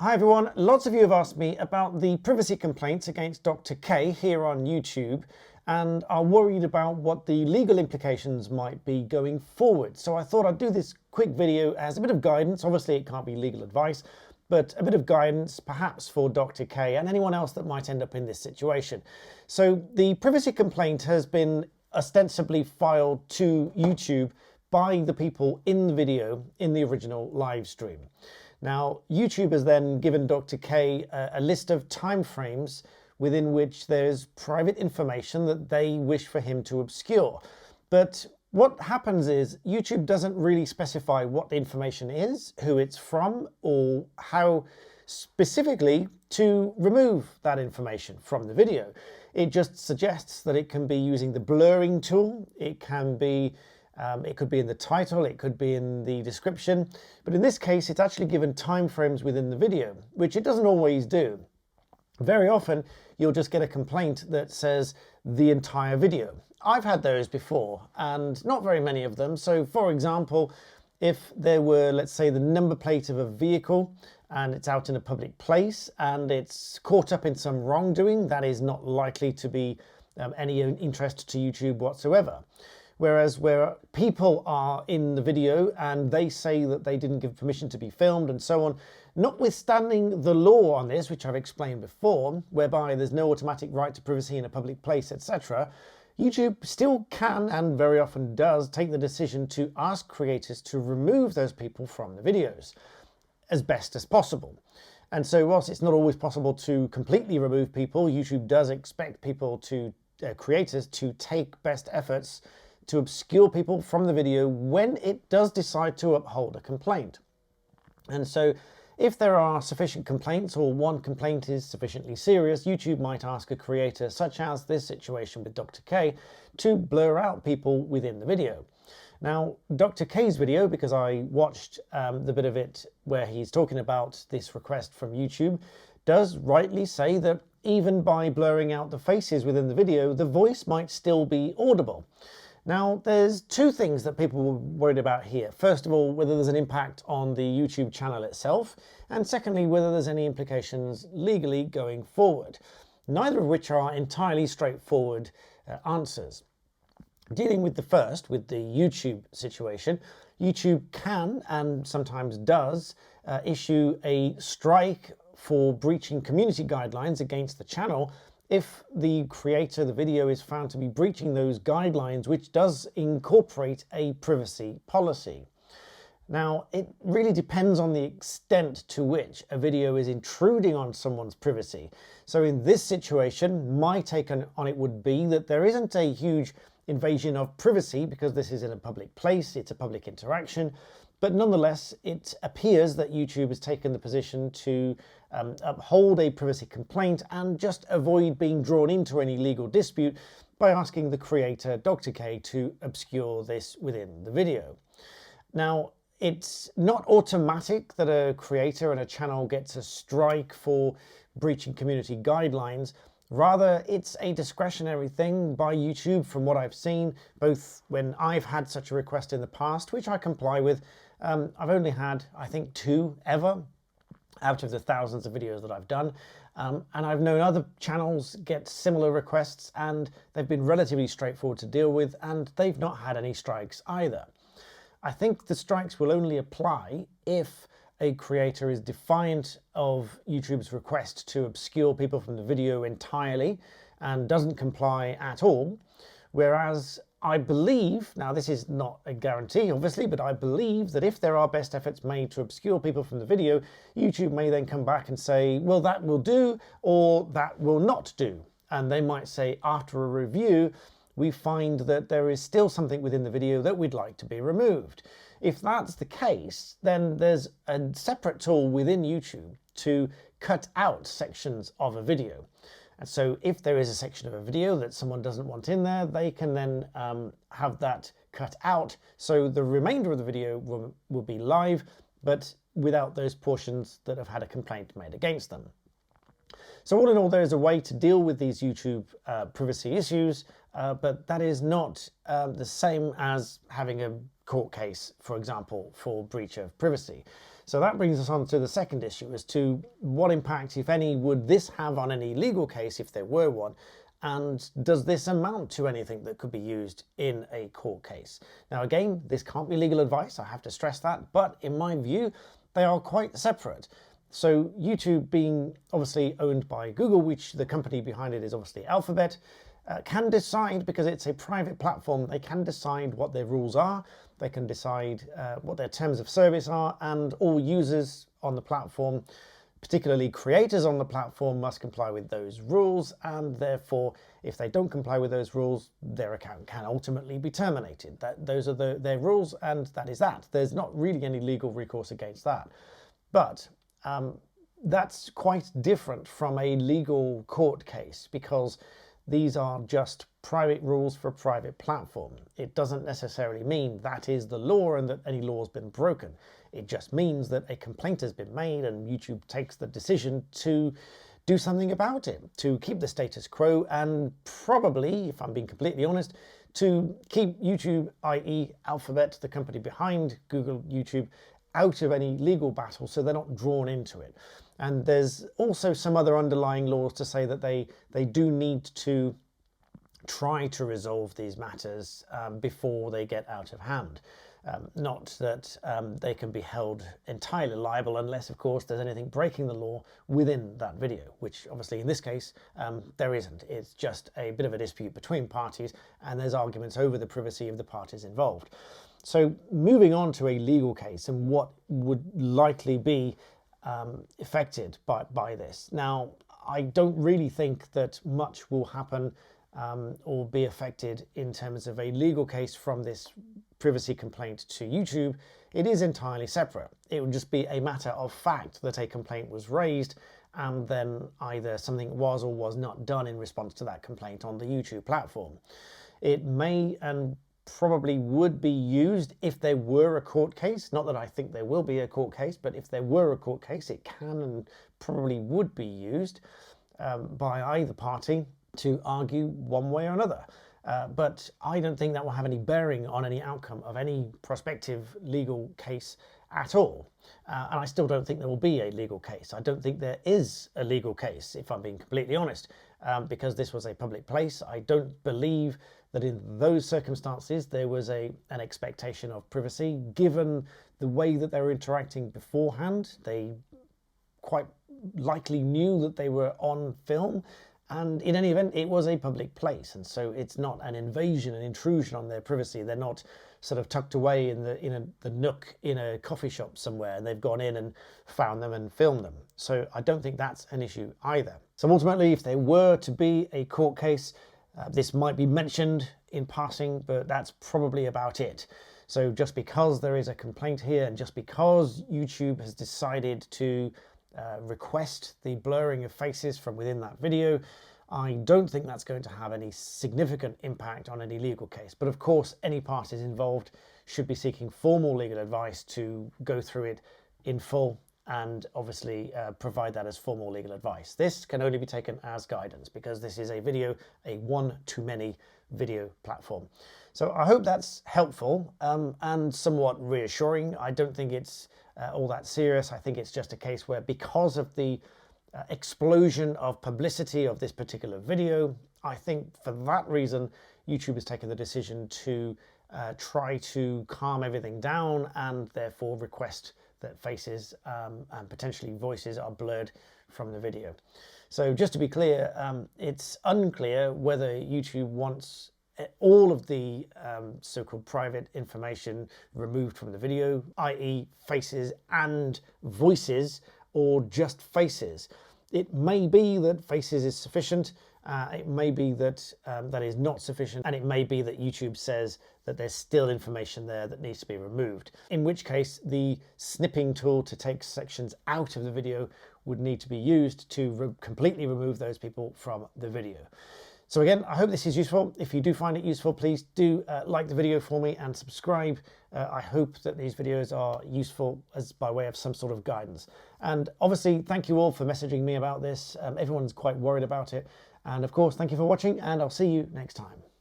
Hi everyone, lots of you have asked me about the privacy complaints against Dr. K here on YouTube and are worried about what the legal implications might be going forward. So I thought I'd do this quick video as a bit of guidance. Obviously it can't be legal advice, but a bit of guidance perhaps for Dr. K and anyone else that might end up in this situation. So the privacy complaint has been ostensibly filed to YouTube by the people in the video in the original live stream. Now, YouTube has then given Dr. K a list of timeframes within which there's private information that they wish for him to obscure. But what happens is YouTube doesn't really specify what the information is, who it's from, or how specifically to remove that information from the video. It just suggests that it can be using the blurring tool, it could be in the title, it could be in the description, but in this case it's actually given timeframes within the video, which it doesn't always do. Very often you'll just get a complaint that says the entire video. I've had those before and not very many of them. So for example, if there were, let's say, the number plate of a vehicle and it's out in a public place and it's caught up in some wrongdoing, that is not likely to be any interest to YouTube whatsoever. Whereas where people are in the video and they say that they didn't give permission to be filmed and so on, notwithstanding the law on this, which I've explained before, whereby there's no automatic right to privacy in a public place, etc., YouTube still can and very often does take the decision to ask creators to remove those people from the videos as best as possible. And so whilst it's not always possible to completely remove people, YouTube does expect people to, creators to take best efforts to obscure people from the video when it does decide to uphold a complaint. And so if there are sufficient complaints or one complaint is sufficiently serious, YouTube might ask a creator, such as this situation with Dr. K, to blur out people within the video. Now, Dr. K's video, because I watched the bit of it where he's talking about this request from YouTube, does rightly say that even by blurring out the faces within the video, the voice might still be audible. Now, there's two things that people were worried about here. First of all, whether there's an impact on the YouTube channel itself, and secondly, whether there's any implications legally going forward, neither of which are entirely straightforward answers. Dealing with the first, with the YouTube situation, YouTube can, and sometimes does, issue a strike for breaching community guidelines against the channel if the creator of the video is found to be breaching those guidelines, which does incorporate a privacy policy. Now, it really depends on the extent to which a video is intruding on someone's privacy. So in this situation, my take on it would be that there isn't a huge invasion of privacy because this is in a public place, it's a public interaction, but nonetheless, it appears that YouTube has taken the position to uphold a privacy complaint and just avoid being drawn into any legal dispute by asking the creator, Dr. K, to obscure this within the video. Now, it's not automatic that a creator and a channel gets a strike for breaching community guidelines. Rather, it's a discretionary thing by YouTube from what I've seen, both when I've had such a request in the past, which I comply with. I've only had, I think, 2 ever out of the thousands of videos that I've done. And I've known other channels get similar requests and they've been relatively straightforward to deal with and they've not had any strikes either. I think the strikes will only apply if a creator is defiant of YouTube's request to obscure people from the video entirely and doesn't comply at all, whereas I believe, now this is not a guarantee obviously, but I believe that if there are best efforts made to obscure people from the video, YouTube may then come back and say, well, that will do or that will not do. And they might say, after a review, we find that there is still something within the video that we'd like to be removed. If that's the case, then there's a separate tool within YouTube to cut out sections of a video. And so if there is a section of a video that someone doesn't want in there, they can then have that cut out. So the remainder of the video will be live, but without those portions that have had a complaint made against them. So all in all, there is a way to deal with these YouTube privacy issues, but that is not the same as having a court case, for example, for breach of privacy. So that brings us on to the second issue as to what impact, if any, would this have on any legal case if there were one, and does this amount to anything that could be used in a court case? Now again, this can't be legal advice, I have to stress that, but in my view, they are quite separate. So YouTube, being obviously owned by Google, which the company behind it is obviously Alphabet, can decide, because it's a private platform, they can decide what their rules are, they can decide what their terms of service are, and all users on the platform, particularly creators on the platform, must comply with those rules, and therefore if they don't comply with those rules, their account can ultimately be terminated. Those are their rules, and that is that. There's not really any legal recourse against that. But that's quite different from a legal court case, because these are just private rules for a private platform. It doesn't necessarily mean that is the law and that any law has been broken. It just means that a complaint has been made and YouTube takes the decision to do something about it, to keep the status quo, and probably, if I'm being completely honest, to keep YouTube, i.e. Alphabet, the company behind Google YouTube, out of any legal battle so they're not drawn into it. And there's also some other underlying laws to say that they do need to try to resolve these matters before they get out of hand. Not that they can be held entirely liable unless, of course, there's anything breaking the law within that video, which obviously in this case there isn't. It's just a bit of a dispute between parties, and there's arguments over the privacy of the parties involved. So moving on to a legal case and what would likely be affected by this. Now, I don't really think that much will happen or be affected in terms of a legal case from this privacy complaint to YouTube. It is entirely separate. It would just be a matter of fact that a complaint was raised, and then either something was or was not done in response to that complaint on the YouTube platform. It may and probably would be used if there were a court case. Not that I think there will be a court case, but if there were a court case, it can and probably would be used by either party to argue one way or another. But I don't think that will have any bearing on any outcome of any prospective legal case at all. And I still don't think there will be a legal case. I don't think there is a legal case, if I'm being completely honest, because this was a public place. I don't believe that in those circumstances there was an expectation of privacy, given the way that they were interacting beforehand. They quite likely knew that they were on film, and in any event it was a public place, and so it's not an invasion, an intrusion on their privacy. They're not sort of tucked away in the nook in a coffee shop somewhere, and they've gone in and found them and filmed them. So I don't think that's an issue either. So ultimately, if there were to be a court case, this might be mentioned in passing, but that's probably about it. So just because there is a complaint here, and just because YouTube has decided to request the blurring of faces from within that video, I don't think that's going to have any significant impact on any legal case. But of course, any parties involved should be seeking formal legal advice to go through it in full, and obviously provide that as formal legal advice. This can only be taken as guidance, because this is a one-to-many video platform. So I hope that's helpful and somewhat reassuring. I don't think it's all that serious. I think it's just a case where, because of the explosion of publicity of this particular video, I think for that reason YouTube has taken the decision to try to calm everything down, and therefore request that faces and potentially voices are blurred from the video. So just to be clear, it's unclear whether YouTube wants all of the so-called private information removed from the video, i.e. faces and voices, or just faces. It may be that faces is sufficient, it may be that that is not sufficient, and it may be that YouTube says that there's still information there that needs to be removed. In which case, the snipping tool to take sections out of the video would need to be used to completely remove those people from the video. So again, I hope this is useful. If you do find it useful, please do like the video for me and subscribe. I hope that these videos are useful as by way of some sort of guidance. And obviously, thank you all for messaging me about this. Everyone's quite worried about it. And of course, thank you for watching, and I'll see you next time.